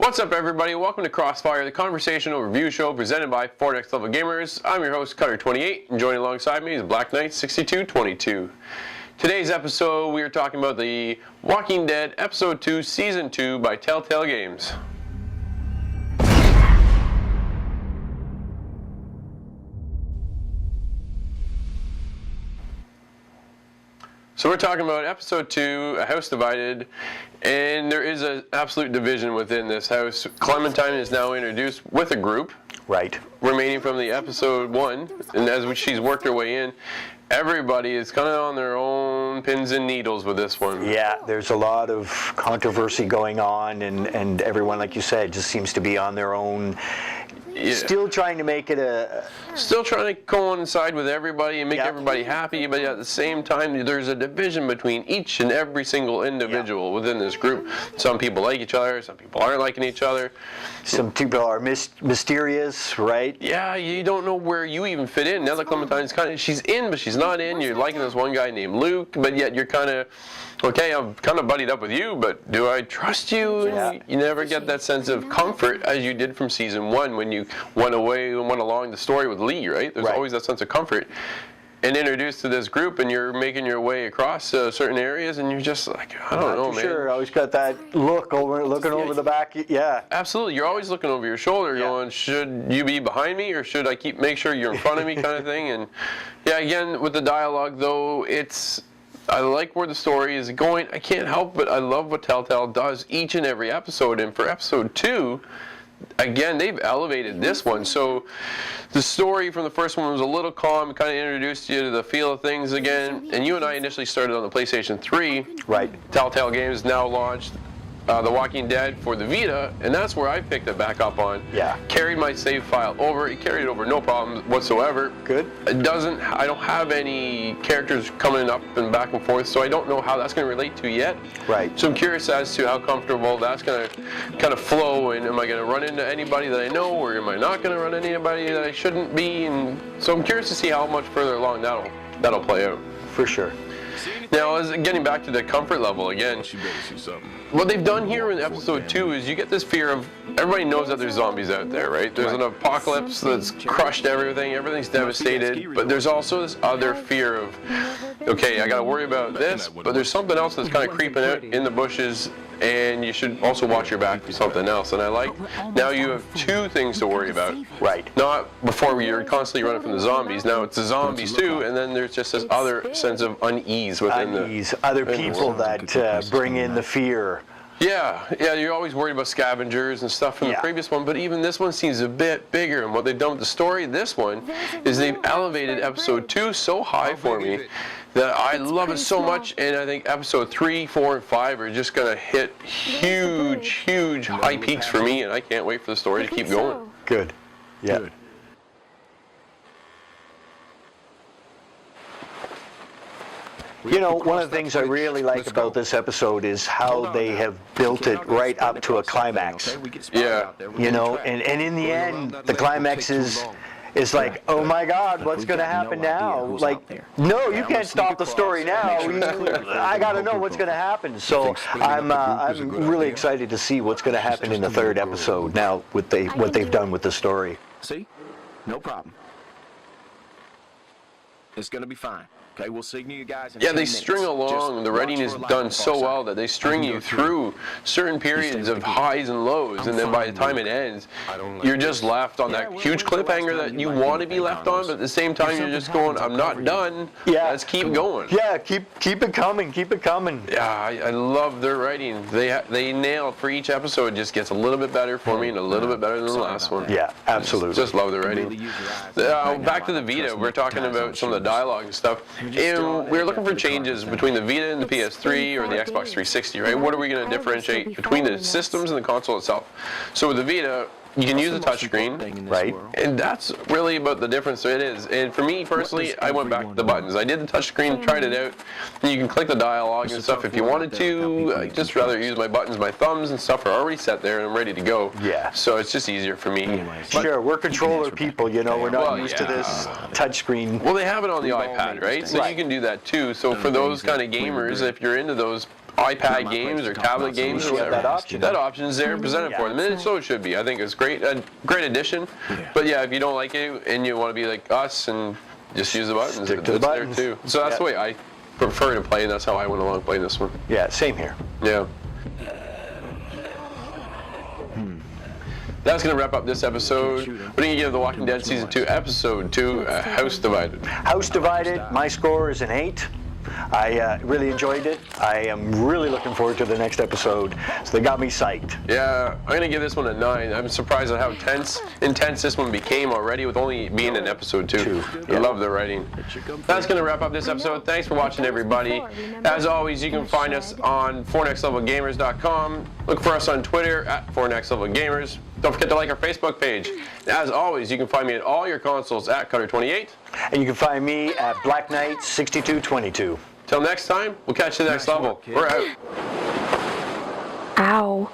What's up, everybody? Welcome to CrossFire, the conversational review show presented by 4Next Level Gamers. I'm your host, Cutter28, and joining alongside me is Black Knight 6222. Today's episode, we are talking about The Walking Dead Episode 2, Season 2 by Telltale Games. So we're talking about Episode 2, A House Divided, and there is an absolute division within this house. Clementine is now introduced with a group. Right. Remaining from the Episode 1, and as she's worked her way in, everybody is kind of on their own pins and needles with this one. Yeah, there's a lot of controversy going on, and everyone, like you said, just seems to be on their own. Yeah. Still trying to make it Still trying to coincide with everybody and make everybody happy, but at the same time, there's a division between each and every single individual within this group. Some people like each other, some people aren't liking each other. Some people are mysterious, right? Yeah, you don't know where you even fit in. Now that Clementine's she's in, but she's not in. You're liking this one guy named Luke, but yet you're kind of, okay, I'm kind of buddied up with you, but do I trust you? Yeah. You never get that sense of comfort as you did from Season 1 when you went away and went along the story with Lee, right? There's always that sense of comfort. And introduced to this group, and you're making your way across certain areas, and you're just like, I don't know, man. Sure, always got that looking over the back. Yeah. Absolutely, you're always looking over your shoulder, going, should you be behind me, or should I make sure you're in front of me, kind of thing. And yeah, again, with the dialogue, though, I like where the story is going. I can't help but I love what Telltale does each and every episode. And for Episode 2, again, they've elevated this one. So the story from the first one was a little calm, kind of introduced you to the feel of things again. And you and I initially started on the PlayStation 3. Right. Telltale Games now launched The Walking Dead for the Vita, and that's where I picked it back up on. Yeah. Carried my save file over. It carried it over no problem whatsoever. Good. I don't have any characters coming up and back and forth, so I don't know how that's going to relate to yet. Right. So I'm curious as to how comfortable that's going to kind of flow, and am I going to run into anybody that I know, or am I not going to run into anybody that I shouldn't be? And so I'm curious to see how much further along that'll play out. For sure. Now, getting back to the comfort level again, what they've done here in Episode 2 is you get this fear of, everybody knows that there's zombies out there, right? There's an apocalypse that's crushed everything, everything's devastated, but there's also this other fear of, okay, I gotta worry about this, but there's something else that's kind of creeping out in the bushes, and you should also watch your back for something else. And I like, now you have two things to worry about. Right. Not before you're constantly running from the zombies. Now it's the zombies too, and then there's just this other sense of unease within other people that bring in the fear. Yeah, you're always worried about scavengers and stuff from the previous one, but even this one seems a bit bigger. And what they've done with the story, this one, is they've elevated Episode 2 so high for me that I love it so much, and I think Episode 3, 4, and 5 are just going to hit huge high peaks for me, and I can't wait for the story to keep going. Good. Yeah. Good. You know, one of the things I really like about this episode is how they have built it right up to a climax. Yeah. You know, and in the end, the climax is like, oh my God, what's going to happen now? Like, no, you can't stop the story now. I got to know what's going to happen. So I'm really excited to see what's going to happen in the third episode now with what they've done with the story. See? No problem. It's going to be fine. Okay, we'll signal you guys in 10 they minutes. string along. The writing is done so well that they string you through certain periods of highs and lows, and then by the time it ends, you're just left on that huge cliffhanger that you want to be left on, but at the same time you're just going, I'm not done. Yeah. Let's keep going. Yeah, keep it coming. Keep it coming. Yeah, I love their writing. They nail for each episode. It just gets a little bit better for me and a little bit better than the last one. Yeah, absolutely. Just love the writing. Back to the Vita, we're talking about some of the dialogue and stuff. And we're looking for changes between the Vita and the PS3 or the Xbox 360, right? What are we going to differentiate between the systems and the console itself? So with the Vita, you can use a touchscreen, right? And that's really about the difference it is. And for me personally, I went back to the buttons. I did the touchscreen, tried it out, and you can click the dialogue and stuff if you wanted to. I just rather use my buttons. My thumbs and stuff are already set there, and I'm ready to go. Yeah. So it's just easier for me. Sure, we're controller people, you know, we're not used to this touchscreen. Well, they have it on the iPad, right? So you can do that too. So for those kind of gamers, if you're into those iPad games or tablet games or whatever. that option. That option's there presented for them, and so it should be. I think it's great, a great addition. But yeah, if you don't like it and you want to be like us and just use the buttons, Stick to the buttons. there too. So that's the way I prefer to play, and that's how I went along playing this one. Yeah, same here. Yeah. That's going to wrap up this episode. What do you give The Walking Dead Season 2, Episode 2, House Divided? House Divided, my score is an 8. I really enjoyed it. I am really looking forward to the next episode. So they got me psyched. Yeah, I'm going to give this one a 9. I'm surprised at how intense this one became already with only being in Episode 2. I love the writing. That's going to wrap up this episode. Thanks for watching, everybody. As always, you can find us on 4nextlevelgamers.com. Look for us on Twitter at 4nextlevelgamers. Don't forget to like our Facebook page. As always, you can find me at all your consoles at Cutter28. And you can find me at Black Knight 6222. Till next time, we'll catch you next level. We're out. Ow.